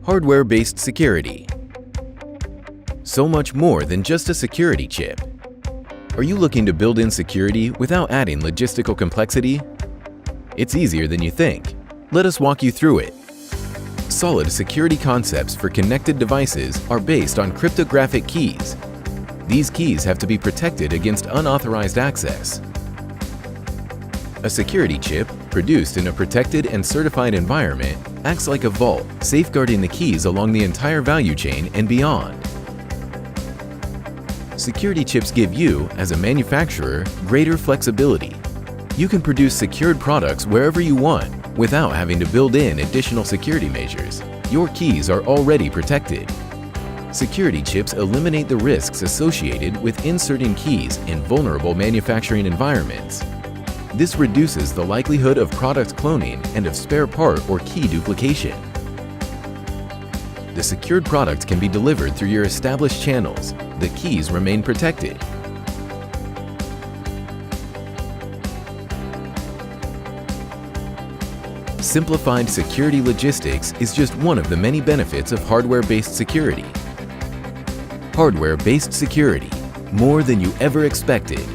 Hardware-based security. So much more than just a security chip. Are you looking to build in security without adding logistical complexity? It's easier than you think. Let us walk you through it. Solid security concepts for connected devices are based on cryptographic keys. These keys have to be protected against unauthorized access. A security chip, produced in a protected and certified environment, acts like a vault, safeguarding the keys along the entire value chain and beyond. Security chips give you, as a manufacturer, greater flexibility. You can produce secured products wherever you want without having to build in additional security measures. Your keys are already protected. Security chips eliminate the risks associated with inserting keys in vulnerable manufacturing environments. This reduces the likelihood of product cloning and of spare part or key duplication. The secured product can be delivered through your established channels. The keys remain protected. Simplified security logistics is just one of the many benefits of hardware-based security. Hardware-based security, more than you ever expected.